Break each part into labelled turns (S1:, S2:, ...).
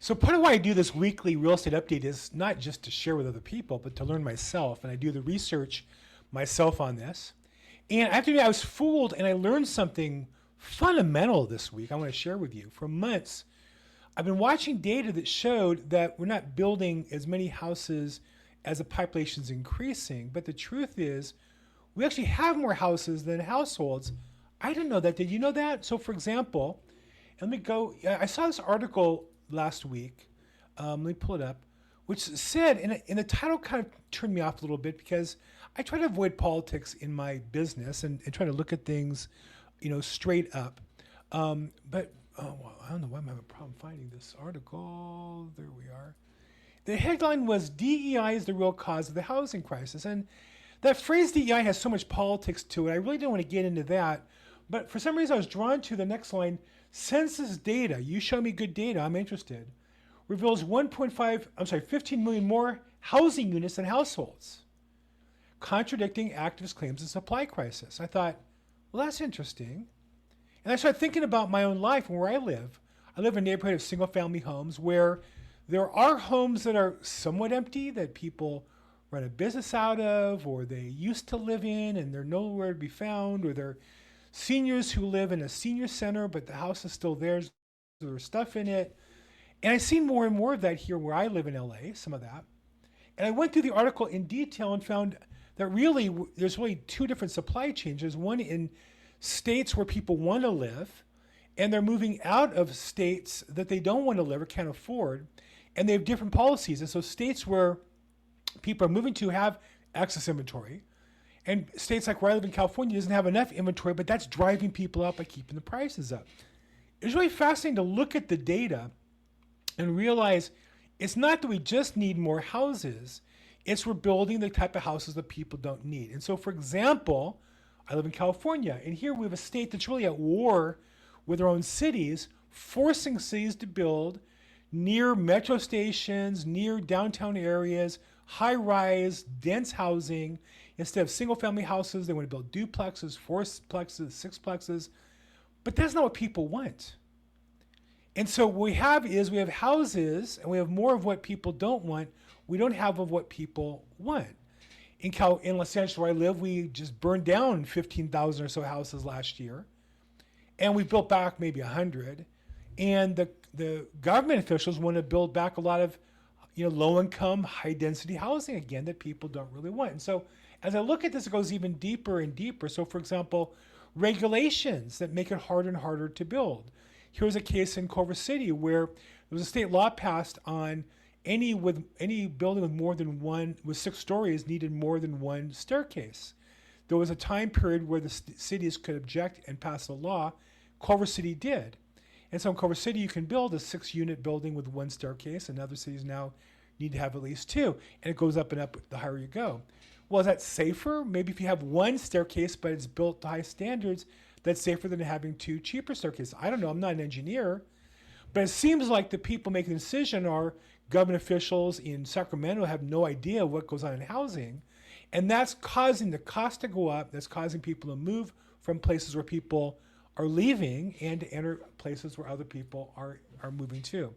S1: So part of why I do this weekly real estate update is not just to share with other people, but to learn myself. And I do the research myself on this. And I have to admit, I was fooled and I learned something fundamental this week I want to share with you. For months, I've been watching data that showed that we're not building as many houses as the population is increasing. But the truth is, we actually have more houses than households. I didn't know that. Did you know that? So for example, let me go, I saw this article last week. Let me pull it up, which said, and the title kind of turned me off a little bit because I try to avoid politics in my business and try to look at things, straight up. But well, I don't know why I'm having a problem finding this article. There we are. The headline was DEI is the real cause of the housing crisis. And that phrase DEI has so much politics to it. I really didn't want to get into that. But for some reason, I was drawn to the next line. Census data, you show me good data, I'm interested, reveals 15 million more housing units than households, contradicting activist claims of supply crisis. I thought, well, that's interesting. And I started thinking about my own life and where I live. I live in a neighborhood of single family homes where there are homes that are somewhat empty that people run a business out of, or they used to live in and they're nowhere to be found, or they're seniors who live in a senior center, but the house is still theirs. There's stuff in it. And I see more and more of that here where I live in LA, some of that. And I went through the article in detail and found that really there's really two different supply chains. There's one in states where people want to live, and they're moving out of states that they don't want to live or can't afford, and they have different policies. And so states where people are moving to have excess inventory, and states like where I live in California doesn't have enough inventory, but that's driving people up by keeping the prices up. It's really fascinating to look at the data and realize it's not that we just need more houses, it's we're building the type of houses that people don't need. And so, for example, I live in California, and here we have a state that's really at war with their own cities, forcing cities to build near metro stations, near downtown areas, high-rise, dense housing. Instead of single-family houses, they want to build duplexes, fourplexes, sixplexes. But that's not what people want. And so what we have houses, and we have more of what people don't want. We don't have of what people want. In Los Angeles, where I live, we just burned down 15,000 or so houses last year. And we built back maybe 100. And the government officials want to build back a lot of low-income, high-density housing again that people don't really want. And so as I look at this, it goes even deeper and deeper. So for example, regulations that make it harder and harder to build. Here's a case in Culver City where there was a state law passed on any building with 6 stories needed more than one staircase. There was a time period where the cities could object and pass a law. Culver City did. And so in Culver City, you can build a 6-unit building with 1 staircase, and other cities now need to have at least 2. And it goes up and up the higher you go. Well, is that safer? Maybe if you have 1 staircase, but it's built to high standards, that's safer than having 2 cheaper staircases. I don't know, I'm not an engineer, but it seems like the people making the decision are government officials in Sacramento have no idea what goes on in housing. And that's causing the cost to go up. That's causing people to move from places where people are leaving and to enter places where other people are moving to.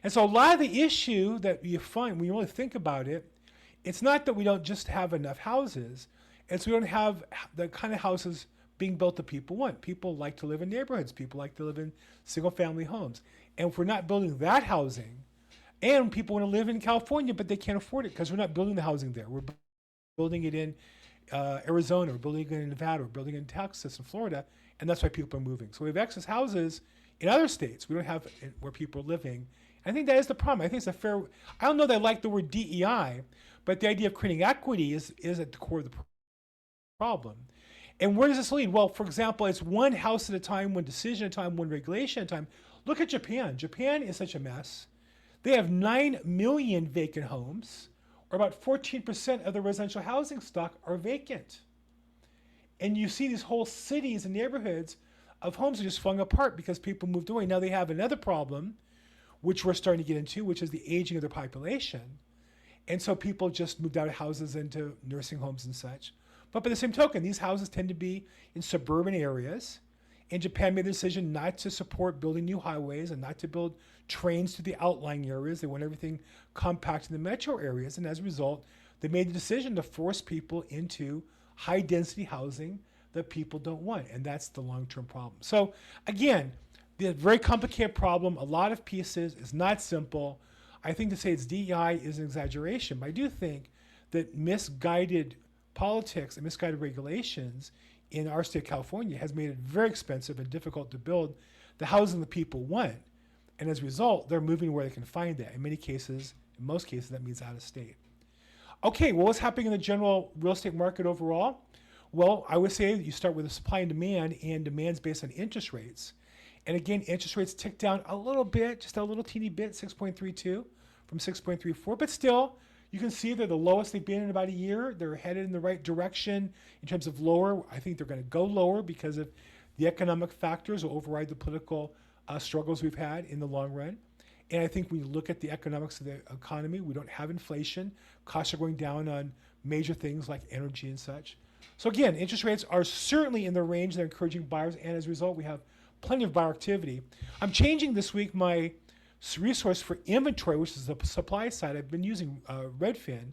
S1: And so a lot of the issue that you find when you really think about it, it's not that we don't just have enough houses, it's we don't have the kind of houses being built that people want. People like to live in neighborhoods. People like to live in single-family homes. And if we're not building that housing, and people want to live in California, but they can't afford it because we're not building the housing there. We're building it in Arizona, we're building it in Nevada, we're building it in Texas and Florida, and that's why people are moving. So we have excess houses in other states. We don't have it where people are living. I think that is the problem. I think it's a fair, I don't know that I like the word DEI, but the idea of creating equity is at the core of the problem. And where does this lead? Well, for example, it's one house at a time, one decision at a time, one regulation at a time. Look at Japan. Japan is such a mess. They have 9 million vacant homes, or about 14% of the residential housing stock are vacant. And you see these whole cities and neighborhoods of homes are just falling apart because people moved away. Now they have another problem, which we're starting to get into, which is the aging of their population. And so people just moved out of houses into nursing homes and such. But by the same token, these houses tend to be in suburban areas. And Japan made the decision not to support building new highways and not to build trains to the outlying areas. They want everything compact in the metro areas. And as a result, they made the decision to force people into high density housing that people don't want. And that's the long-term problem. So again, the very complicated problem, a lot of pieces, is not simple. I think to say it's DEI is an exaggeration, but I do think that misguided politics and misguided regulations in our state of California has made it very expensive and difficult to build the housing that people want. And as a result, they're moving where they can find that. In many cases, in most cases, that means out of state. Okay, well, what's happening in the general real estate market overall? Well, I would say you start with the supply and demand's based on interest rates. And again, interest rates ticked down a little bit, just a little teeny bit, 6.32 from 6.34, but still, you can see they're the lowest they've been in about a year. They're headed in the right direction in terms of lower. I think they're going to go lower because of the economic factors will override the political struggles we've had in the long run. And I think when you look at the economics of the economy, we don't have inflation. Costs are going down on major things like energy and such. So again, interest rates are certainly in the range. They're encouraging buyers, and as a result, we have plenty of buyer activity. I'm changing this week my resource for inventory, which is the supply side. I've been using Redfin,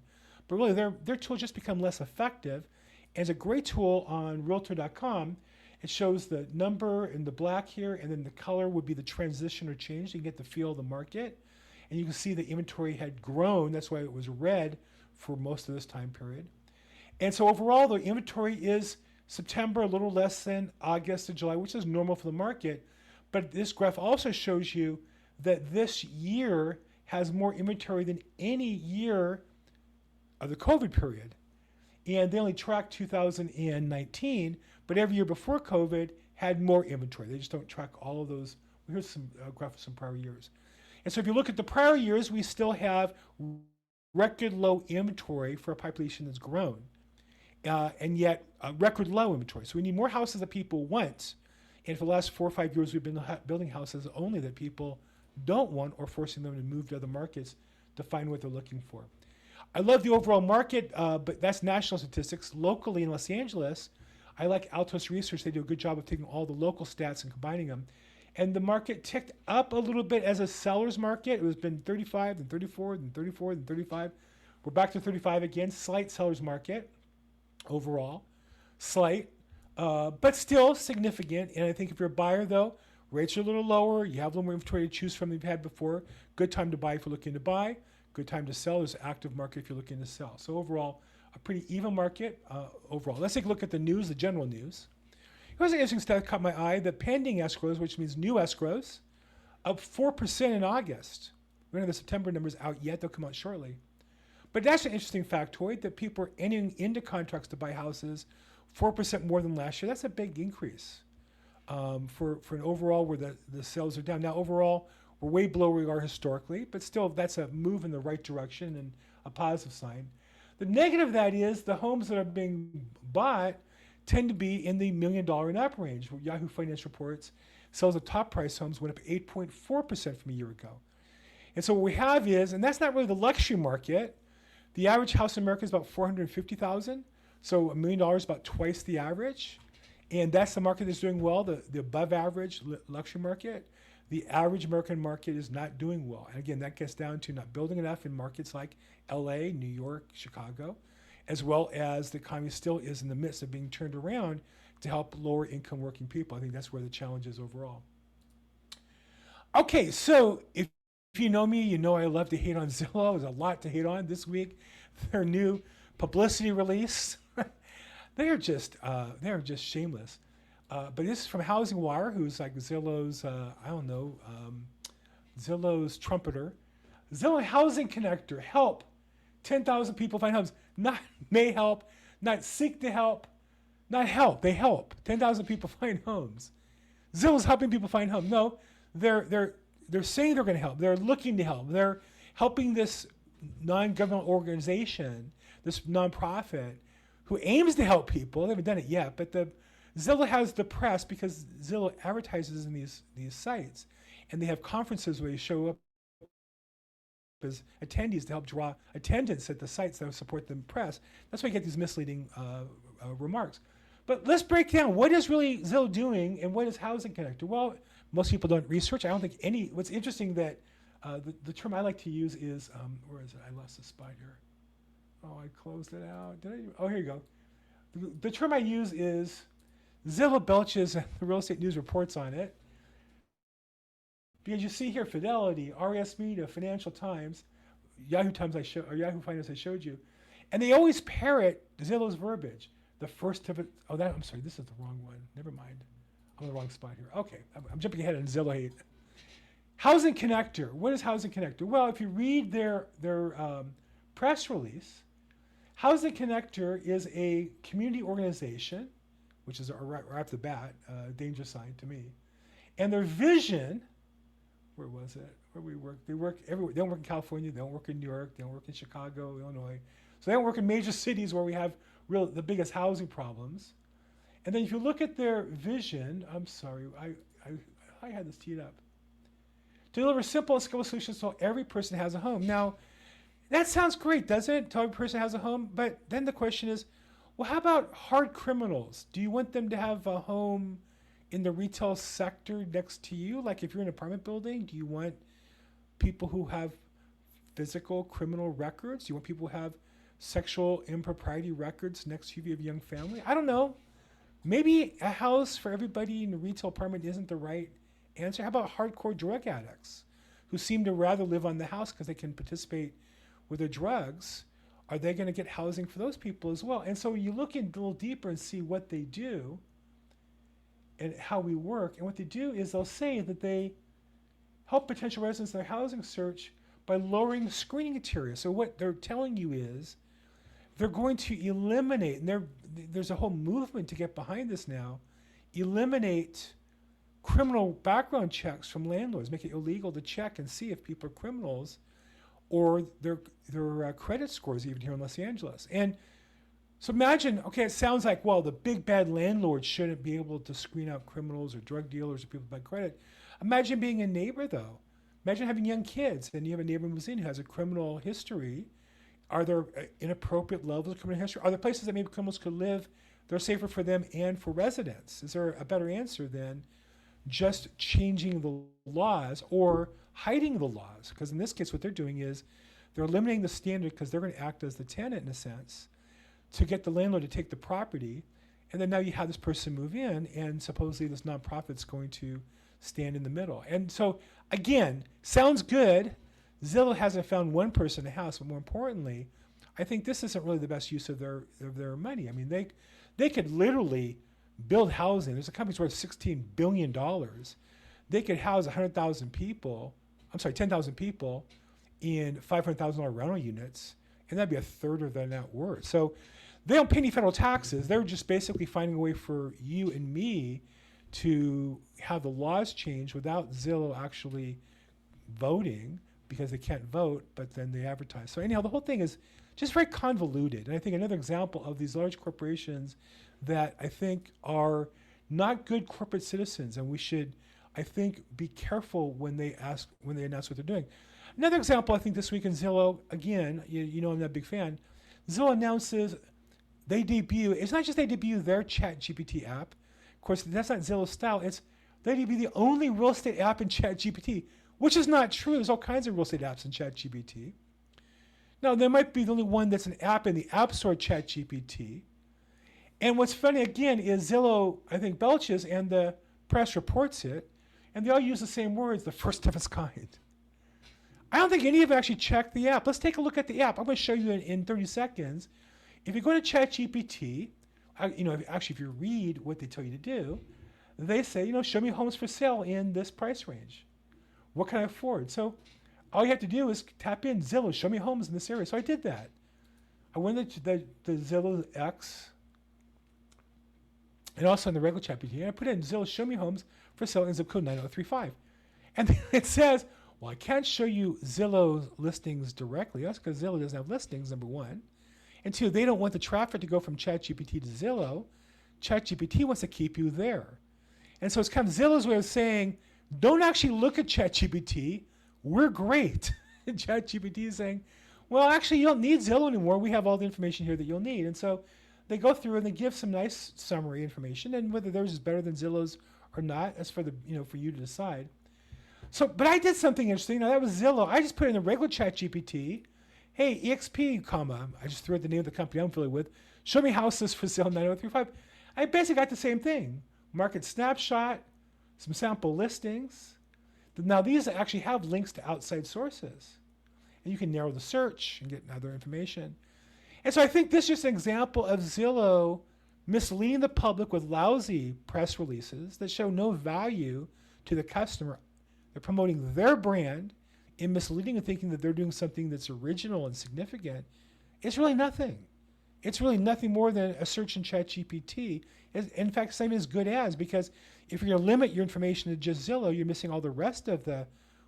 S1: but really their tool just become less effective. And it's a great tool on Realtor.com. It shows the number in the black here, and then the color would be the transition or change. You can get the feel of the market, and you can see the inventory had grown. That's why it was red for most of this time period. And so overall, the inventory is September, a little less than August and July, which is normal for the market. But this graph also shows you that this year has more inventory than any year of the COVID period. And they only track 2019, but every year before COVID had more inventory. They just don't track all of those. Here's some graphs from prior years. And so if you look at the prior years, we still have record low inventory for a population that's grown. And yet record low inventory. So we need more houses that people want. And for the last 4 or 5 years, we've been building houses only that people don't want, or forcing them to move to other markets to find what they're looking for. I love the overall market, but that's national statistics. Locally in Los Angeles, I like Altos Research. They do a good job of taking all the local stats and combining them. And the market ticked up a little bit as a seller's market. It was been 35, then 34, then 34, then 35. We're back to 35 again. Slight seller's market overall. Slight, but still significant. And I think if you're a buyer, though, rates are a little lower. You have a little more inventory to choose from than you've had before. Good time to buy if you're looking to buy. Good time to sell. There's an active market if you're looking to sell. So overall, a pretty even market overall. Let's take a look at the news, the general news. Here's an interesting stat that caught my eye. The pending escrows, which means new escrows, up 4% in August. We don't have the September numbers out yet. They'll come out shortly. But that's an interesting factoid that people are entering into contracts to buy houses 4% more than last year. That's a big increase for an overall where the sales are down. Now, overall, we're way below where we are historically, but still, that's a move in the right direction and a positive sign. The negative of that is the homes that are being bought tend to be in the $1 million and up range. Yahoo Finance reports sales of top price homes went up 8.4% from a year ago. And so what we have is, and that's not really the luxury market. The average house in America is about $450,000. So $1 million is about twice the average. And that's the market that's doing well, the above average luxury market. The average American market is not doing well. And again, that gets down to not building enough in markets like LA, New York, Chicago, as well as the economy still is in the midst of being turned around to help lower income working people. I think that's where the challenge is overall. Okay, so if you know me, you know I love to hate on Zillow. There's a lot to hate on this week. Their new publicity release. They are just shameless. But this is from Housing Wire, who's like Zillow's, Zillow's trumpeter. Zillow Housing Connector, help 10,000 people find homes. Not may help, not seek to help, not help. They help 10,000 people find homes. Zillow's helping people find homes. No, they're saying they're going to help. They're looking to help. They're helping this non-governmental organization, this nonprofit, who aims to help people. They haven't done it yet, but Zillow has the press because Zillow advertises in these sites, and they have conferences where you show up as attendees to help draw attendance at the sites that support the press. That's why you get these misleading remarks. But let's break down what is really Zillow doing and what is Housing Connector. Well, most people don't research. I don't think any. What's interesting that the term I like to use is where is it? I lost the spot here. Oh, I closed it out. Did I? Oh, here you go. The term I use is Zillow belches, and the Real Estate News reports on it. Because you see here, Fidelity, RES Media, Financial Times, Yahoo Finance I showed you, and they always parrot Zillow's verbiage. The first of it. Oh, I'm sorry. This is the wrong one. Never mind. I'm in the wrong spot here. Okay, I'm jumping ahead on Zillow hate. Housing Connector. What is Housing Connector? Well, if you read their press release, Housing Connector is a community organization, which is right off the bat a danger sign to me. And their vision, where was it? Where we work? They work everywhere. They don't work in California. They don't work in New York. They don't work in Chicago, Illinois. So they don't work in major cities where we have the biggest housing problems. And then if you look at their vision, I'm sorry, I had this teed up. To deliver simple and scalable solutions so every person has a home. Now, that sounds great, doesn't it? So every person has a home. But then the question is, well, how about hard criminals? Do you want them to have a home in the retail sector next to you? Like if you're in an apartment building, do you want people who have physical criminal records? Do you want people who have sexual impropriety records next to you if you have a young family? I don't know. Maybe a house for everybody in a retail apartment isn't the right answer. How about hardcore drug addicts who seem to rather live on the house because they can participate with their drugs? Are they going to get housing for those people as well? And so you look in a little deeper and see what they do and how we work. And what they do is they'll say that they help potential residents in their housing search by lowering screening criteria. So what they're telling you is they're going to eliminate, and there's a whole movement to get behind this now, eliminate criminal background checks from landlords, make it illegal to check and see if people are criminals or their credit scores even here in Los Angeles. And so imagine, okay, it sounds like, well, the big bad landlord shouldn't be able to screen out criminals or drug dealers or people with bad credit. Imagine being a neighbor, though. Imagine having young kids and you have a neighbor who moves in who has a criminal history. Are there inappropriate levels of criminal history? Are there places that maybe criminals could live that are safer for them and for residents? Is there a better answer than just changing the laws or hiding the laws? Because in this case, what they're doing is they're eliminating the standard because they're going to act as the tenant in a sense to get the landlord to take the property. And then now you have this person move in and supposedly this nonprofit's going to stand in the middle. And so again, sounds good. Zillow hasn't found one person in a house, but more importantly, I think this isn't really the best use of their money. I mean, they could literally build housing. There's a company's worth $16 billion. They could house 100,000 people, 10,000 people in $500,000 rental units, and that'd be a third of their net worth. So they don't pay any federal taxes. They're just basically finding a way for you and me to have the laws change without Zillow actually voting, because they can't vote, but then they advertise. So anyhow, the whole thing is just very convoluted. And I think another example of these large corporations that I think are not good corporate citizens, and we should, I think, be careful when they announce what they're doing. Another example, I think this week in Zillow, again, you know I'm not a big fan. Zillow announces it's not just they debut their ChatGPT app. Of course, that's not Zillow's style. It's they debut the only real estate app in ChatGPT, which is not true. There's all kinds of real estate apps in ChatGPT. Now, there might be the only one that's an app in the App Store, ChatGPT. And what's funny, again, is Zillow, I think, belches, and the press reports it, and they all use the same words, the first of its kind. I don't think any of them actually checked the app. Let's take a look at the app. I'm going to show you in 30 seconds. If you go to ChatGPT, if you read what they tell you to do, they say, show me homes for sale in this price range. What can I afford? So all you have to do is tap in Zillow, show me homes in this area. So I did that. I went to the Zillow X, and also in the regular ChatGPT, and I put in Zillow, show me homes for sale in zip code 9035. And it says, well, I can't show you Zillow's listings directly. That's because Zillow doesn't have listings, number one. And two, they don't want the traffic to go from ChatGPT to Zillow. ChatGPT wants to keep you there. And so it's kind of Zillow's way of saying, don't actually look at ChatGPT. We're great. And ChatGPT is saying, well, actually, you don't need Zillow anymore. We have all the information here that you'll need. And so they go through and they give some nice summary information, and whether theirs is better than Zillow's or not, that's for the for you to decide. So, but I did something interesting. Now that was Zillow. I just put in the regular Chat GPT. Hey, EXP, comma. I just threw out the name of the company I'm affiliated with. Show me houses for sale 9035. I basically got the same thing. Market snapshot, some sample listings. Now these actually have links to outside sources. And you can narrow the search and get other information. And so I think this is just an example of Zillow misleading the public with lousy press releases that show no value to the customer. They're promoting their brand in misleading and thinking that they're doing something that's original and significant. It's really nothing. It's really nothing more than a search in ChatGPT. In fact, same as good as, because if you're going to limit your information to just Zillow, you're missing all the rest of the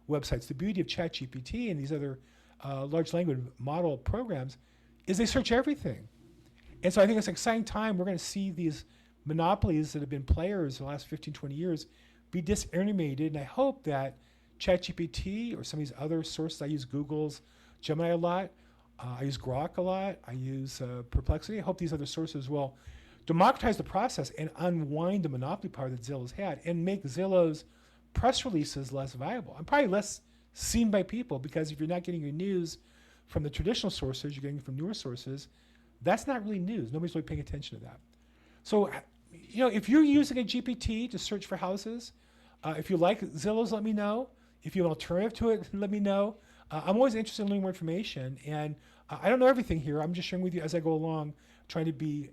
S1: websites. The beauty of ChatGPT and these other large language model programs is they search everything. And so I think it's an exciting time. We're going to see these monopolies that have been players the last 15, 20 years be disintermediated. And I hope that ChatGPT or some of these other sources, I use Google's Gemini a lot, I use Grok a lot, I use Perplexity. I hope these other sources will democratize the process and unwind the monopoly power that Zillow's had and make Zillow's press releases less viable. I'm probably less seen by people because if you're not getting your news from the traditional sources, you're getting it from newer sources, that's not really news. Nobody's really paying attention to that. So, if you're using a GPT to search for houses, if you like Zillow's, let me know. If you have an alternative to it, let me know. I'm always interested in learning more information, and I don't know everything here. I'm just sharing with you as I go along, trying to be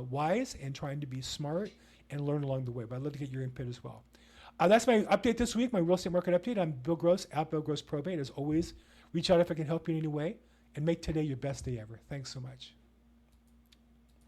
S1: wise and trying to be smart and learn along the way. But I'd love to get your input as well. That's my update this week, my real estate market update. I'm Bill Gross at Bill Gross Probate. As always, reach out if I can help you in any way, and make today your best day ever. Thanks so much.